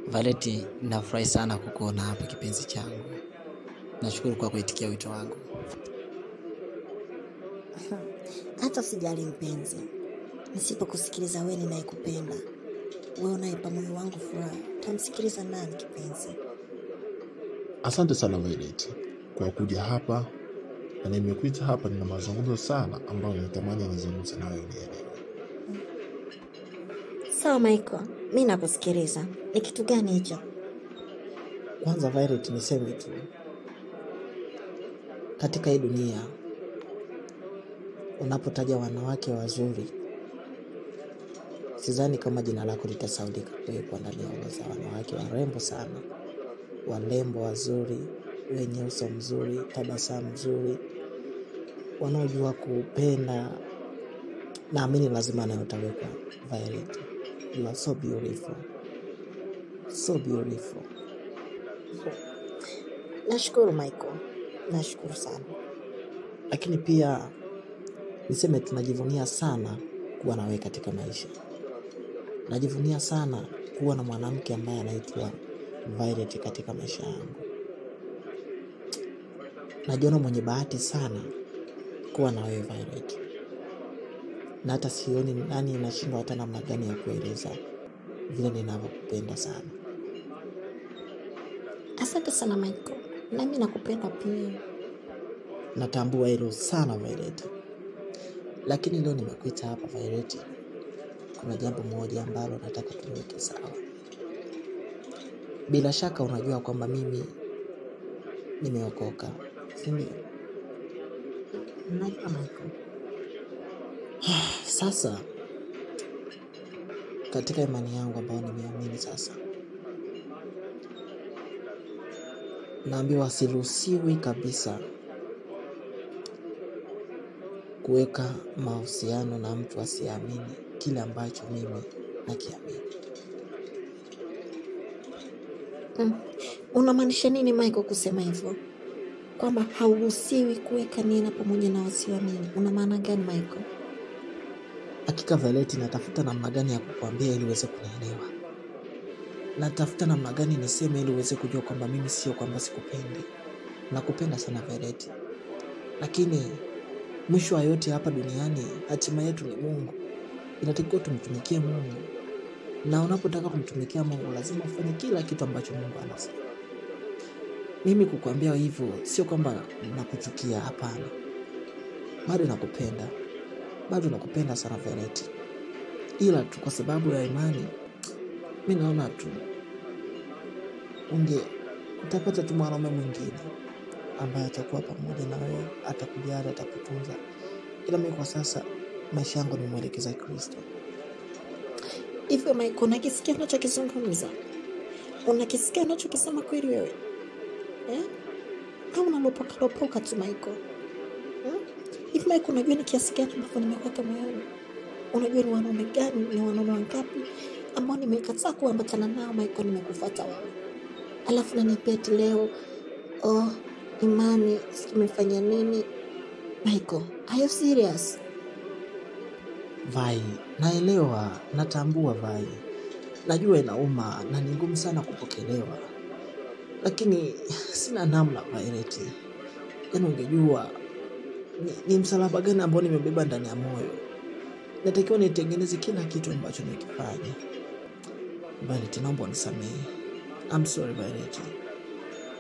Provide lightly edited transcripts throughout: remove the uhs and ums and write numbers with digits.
Valeti, nafurahi sana kukuona hapa kipenzi changu. Nashukuru kwa kuitikia wito wangu. Hata usijali mpenzi. Nisipokusikiliza wewe ninayekupenda. Wewe unaipa moyo wangu furaha. Utamsikiliza nani kipenzi? Asante sana Violet kwa kuja hapa, na nimekuita hapa, nina mazungumzo sana ambayo natamani nizungumze na wewe unielewe. Sawa Michael, mimi nakusikiliza. Ni kitu gani hicho? Kwanza Violet, niseme tu, katika hii dunia unapotaja wanawake wazuri, sidhani kama jina lako litasaulika kuwekwa ndani ya orodha za wanawake warembo sana, walembo wazuri, wenye uso mzuri, tabasamu nzuri, wanaojua kupenda. Naamini lazima nayo utawekwa Violet. You are so beautiful. So beautiful. Nashukuru Michael. Nashukuru sana. Lakini pia niseme tunajivunia sana kuwa na wewe katika maisha. Najivunia sana kuwa na mwanamke ambaye anaitwa Violet katika maisha yangu. Najiona mwenye bahati sana kuwa na wewe Violet. Na hata sioni nani nashindwa hata namna gani ya kueleza vile ninavyokupenda sana. Asante sana Michael. Na mimi nakupenda pia. Natambua hilo sana Violet. Lakini leo nimekuita hapa Violet. Kuna jambo moja ambalo nataka tuliweke sawa. Bila shaka unajua kwamba mimi nimeokoka, si ndio? Najua Michael. Sasa katika imani yangu ambayo nimeamini sasa, naambiwa siruhusiwi kabisa kuweka mahusiano na mtu asiamini kile ambacho mimi nakiamini. Unamaanisha nini Michael kusema hivyo? Kwamba hauruhusiwi kuweka nia pamoja na wasioamini. Una maana gani Michael? Hakika Violet, natafuta namna gani ya kukuambia ili uweze kunielewa. Natafuta namna gani niseme ili uweze kujua kwamba mimi sio kwamba sikupendi. Nakupenda sana Violet. Lakini mwisho wa yote hapa duniani, hatima yetu ni Mungu. Inatakiwa tumtumikie Mungu. Na unapotaka kumtumikia Mungu lazima ufanye kila kitu ambacho Mungu anasema. Mimi kukuambia hivyo sio kwamba nakuchukia, hapana. Bado nakupenda. Bado nakupenda sana Violet. Ila tu kwa sababu ya imani, mimi naona tu utapata tu mwanaume mwingine ambaye atakuwa pamoja na wewe, atakujali, atakutunza. Ila mimi kwa sasa maisha yangu nimwelekeza Kristo. Hivyo Michael, unakisikia unachokizungumza? Unakisikia unachokisema kweli wewe? Au unalopoka tu Michael? Hivi Michael, unajua ni kiasi gani ambapo nimekuweka moyoni? Unajua ni wanaume gani, ni wanaume wangapi ambao nimekataa kuambatana nao Michael, nimekufuata wewe. Alafu nanipeti leo, imani imefanya nini? Michael, are you serious? Vai, naelewa, natambua Vai. Najua inauma na ni ngumu sana kupokelewa. Lakini sina namna Violet. Yaani ungejua ni msalaba gani ambao nimebeba ndani ya moyo. Natakiwa nitengeneze kila kitu ambacho nikifanya. Violet, naomba unisamehe. I'm sorry Violet.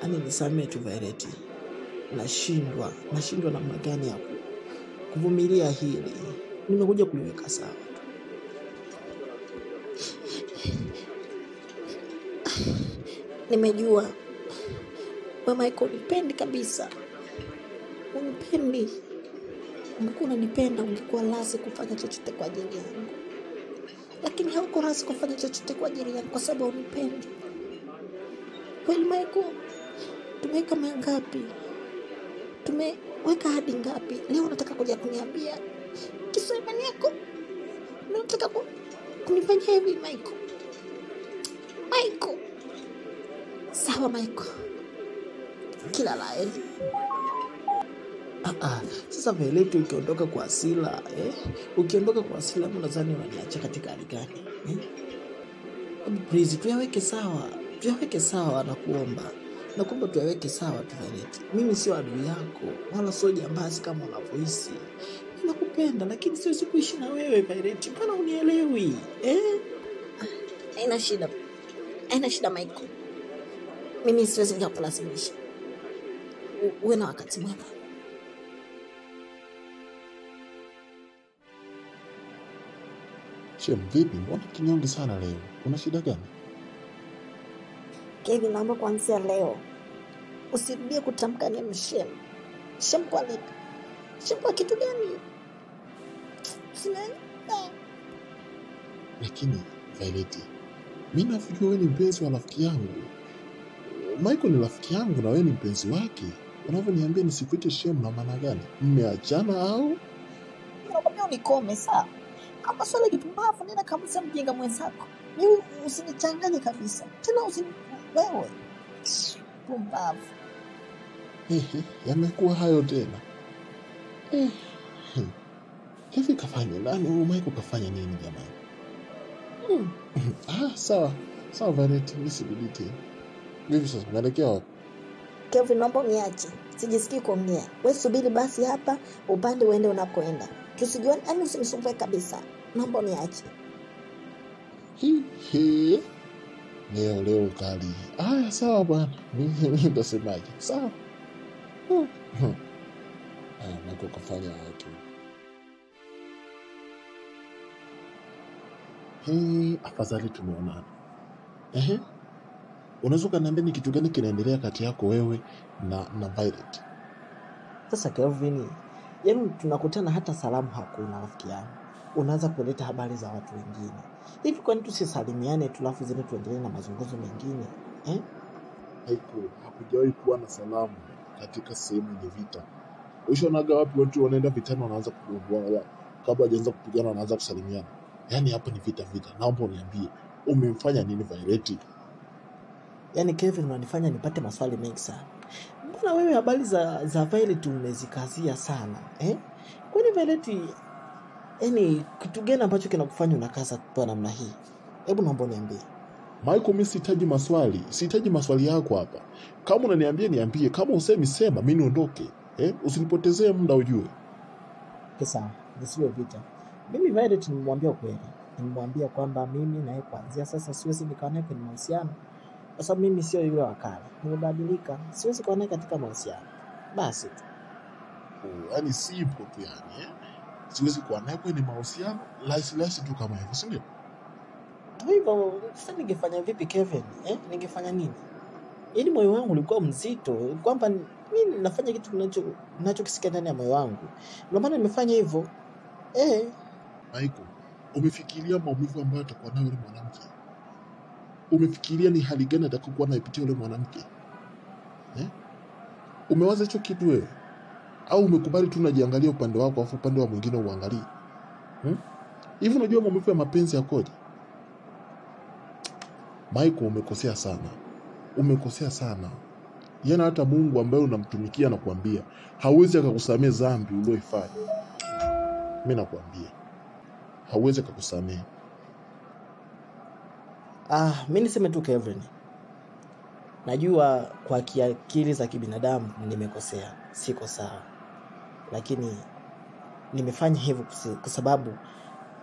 Ani nisamehe tu Violet. Nashindwa namna gani ya kuvumilia hili. Nimekuja kuliweka sawa tu. Nimejua mama yako unipendi kabisa. Unipendi. Ungekuwa unanipenda ungekuwa lazi kufanya chochote kwa ajili yangu. Lakini hauko lazi kufanya chochote kwa ajili yangu kwa sababu unipendi. Kweli Michael, tumeweka mangapi? Tumeweka hadi ngapi? Leo unataka kuja kuniambia kisa imani yako? Unataka kunifanya hivi Michael? Michael. Sawa Michael. Kila la heri. Sasa Violet, ukiondoka kwa hasira, ukiondoka kwa hasira, unadhani unaniacha katika hali gani? Please, tuyaweke sawa, nakuomba tuyaweke sawa tu Violet. Mimi sio adui yako wala sio jambazi kama unavyohisi. Mimi nakupenda lakini siwezi kuishi na wewe Violet. Mbona unielewi? Haina shida Michael. Mimi siwezi kukulazimisha. Uwe na wakati mwema. Shem, vipi? Mbona kinyonge sana leo? Una shida gani? Kevin, naomba kuanzia leo usirudie kutamka neno Shem. Shem kwa lipi? Shem kwa kitu gani? Lakini Violet, mimi nafikiri wewe ni mpenzi wa rafiki yangu. Michael ni rafiki yangu na wewe ni mpenzi wake. Unavyoniambia nisikuite Shem na maana gani? Mmeachana au? Nakwambia unikome sawa. Kama swala kipumbavu nenda kabisa mjinga mwenzako. Mimi usinichanganye kabisa. Tena wewe. Pumbavu. Yamekuwa hayo tena. Hivi kafanya nani? Michael kafanya nini jamani? Sawa Violet, nisibidi tena. Vipi sasa, unaelekea wapi? Kevin, naomba niache. Sijisikii kuongea. Wewe subiri basi hapa, upande uende unakoenda. Tusijuane, yani usinisumbue kabisa. Naomba niache. Leo kali. Sawa bwana. Mimi nitasemaje? Sawa. Nako kafanya haki. Afadhali tumeonana. Unaweza kuniambia ni kitu gani kinaendelea kati yako wewe na Violet? Sasa Kelvin, yaani tunakutana hata salamu hakuna rafiki yangu. Unaanza kuleta habari za watu wengine. Hivi kwa nini tusisalimiane tulafu zile tuendelee na mazungumzo mengine? Hakujawahi kuwa na salamu katika sehemu yenye vita. Ushonaga wapi watu wanaenda vitani wanaanza kugombana kabla hajaanza kupigana wanaanza kusalimiana. Yaani hapa ni vita. Naomba uniambie, umemfanya nini Violet? Yaani Kevin, unanifanya nipate maswali mengi sana. Mbona wewe habari za Violet umezikazia sana? Kwani Violet, yaani kitu gani ambacho kinakufanya unakaza kwa namna hii? Hebu naomba niambie. Michael, mimi sihitaji maswali yako hapa. Kama unaniambia niambie, kama usemi sema, mimi niondoke. Usinipotezee muda ujue. Sawa, nisiwe vita. Mimi Violet nimemwambia ukweli. Nimemwambia kwamba mimi na yeye kuanzia sasa siwezi nikawa naye kwenye mahusiano. Kwa sababu mimi sio yule wa kale. Nimebadilika. Siwezi kuwa naye katika mahusiano. Basi tu. Yaani simple tu yani. Siwezi kuwa naye kwenye mahusiano, laisi tu kama hivyo, si ndio? Hivyo sasa ningefanya vipi Kevin? Ningefanya nini? Yaani moyo wangu ulikuwa mzito kwamba mimi nafanya kitu ninachokisikia ndani ya moyo wangu. Ndio maana nimefanya hivyo. Michael, umefikiria maumivu ambayo atakuwa nayo yule mwanamke? Umefikiria ni hali gani atakokuwa anaipitia yule mwanamke? Umewaza hicho kitu wewe? Au umekubali tu unajiangalia upande wako afu upande wa mwingine uangalie? Hivi unajua maumivu ya mapenzi yakoje? Michael, umekosea sana. Yana hata Mungu ambaye unamtumikia anakuambia hawezi akakusamea dhambi uliyoifanya. Mimi nakwambia hawezi akakusamea. Mimi niseme tu Kevin. Najua kwa kiakili za kibinadamu nimekosea, siko sawa. Lakini nimefanya hivyo kwa sababu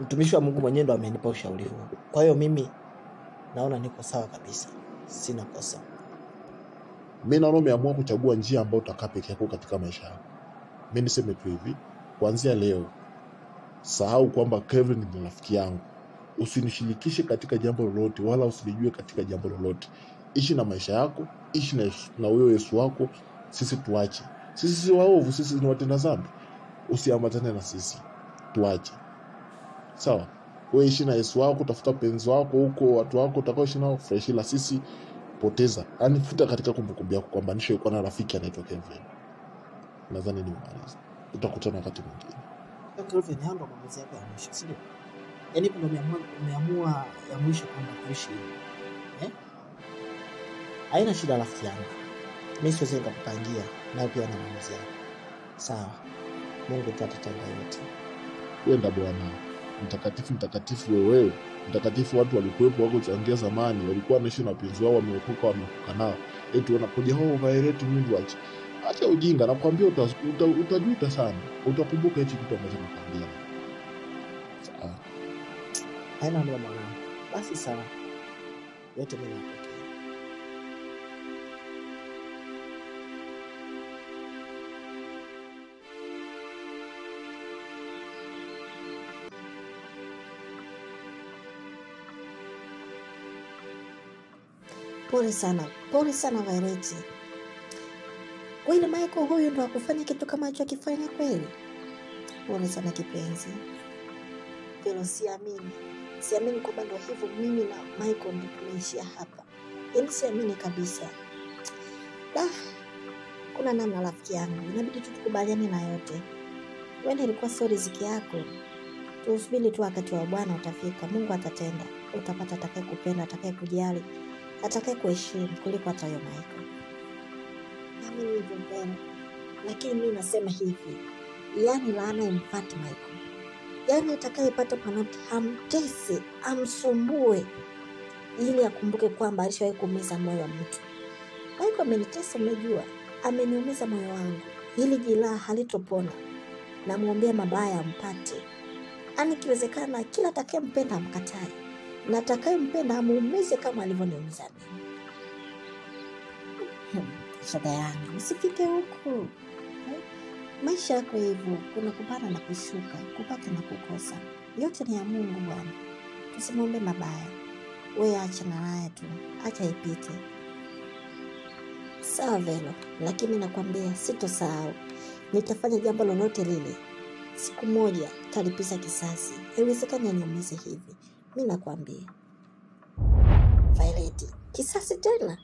mtumishi wa Mungu mwenyewe ndo amenipa ushauri huo. Kwa hiyo mimi naona niko sawa kabisa. Sina kosa. Mimi naona umeamua kuchagua njia ambayo utakaa peke yako katika maisha yako. Mimi niseme tu hivi, kuanzia leo sahau kwamba Kevin ni rafiki yangu. Usinishirikishe katika jambo lolote wala usinijue katika jambo lolote. Ishi na maisha yako, ishi na wewe Yesu wako, sisi tuache. Sisi si waovu, sisi ni watenda dhambi. Usiambatane na sisi. Tuache. Sawa? Wewe ishi na Yesu wako, tafuta penzi wako huko, watu wako utakaoishi nao fresh, la sisi poteza. Yaani futa katika kumbukumbu yako kwamba nishaikuwa na rafiki anaitwa Kevin. Nadhani nimemaliza. Tutakutana wakati mwingine. Kevin, hando maamuzi yako ya mwisho, sio? Yaani kuna umeamua ya mwisho kwamba tuishi hivi. Haina shida rafiki yangu. Mimi siwezi nikakupangia na pia na maamuzi yako. Sawa. Mungu atatenda yote. Wenda Bwana. Mtakatifu wewe. mtakatifu, watu walikuwepo wako changia zamani, walikuwa wanaishi na wapenzi wao, wameokoka nao, eti wanakuja Violet Midwatch. Acha ujinga, nakwambia utajuta sana, utakumbuka hichi kitu ambacho nakwambia. Haina ndio mwanangu. Basi sawa, yote mimi napokea. Pole sana Violet. Kweli Michael huyu ndo akufanya kitu kama hicho akifanya kweli? Pole sana kipenzi. Pero siamini kwamba ndo hivyo mimi na Michael ndo tumeishia hapa. Yaani siamini kabisa. Kuna namna rafiki yangu, inabidi tu tukubaliane na yote. Wewe ilikuwa sio riziki yako. Tusubiri tu wakati wa Bwana utafika. Mungu atatenda. Utapata atakaye kupenda, atakaye kujali, atakaye kuheshimu kuliko hata huyo Michael. Mimi hivyo mpenda. Lakini mimi nasema hivi. Yaani laana impate Michael. Yaani atakayepata panati hamtesi, amsumbue ili akumbuke kwamba alishawahi kuumiza moyo wa mtu. Michael amenitesa, umejua. Ameniumiza moyo wangu. Hili jeraha halitopona. Namuombea mabaya ampate. Yaani kiwezekana kila atakayempenda amkatae. Na atakayempenda amuumize kama alivyoniumiza mimi. Shoga yangu, usifike huku. Maisha yako hivyo, kuna kupanda na kushuka, kupata na kukosa. Yote ni ya Mungu Bwana. Tusimwombe mabaya. Wewe acha na naye tu. Acha ipite. Sawa Velo, lakini nakwambia sitosahau. Nitafanya jambo lolote lile. Siku moja talipiza kisasi. Haiwezekani aniumize hivi. Mimi nakwambia. Violet, kisasi tena?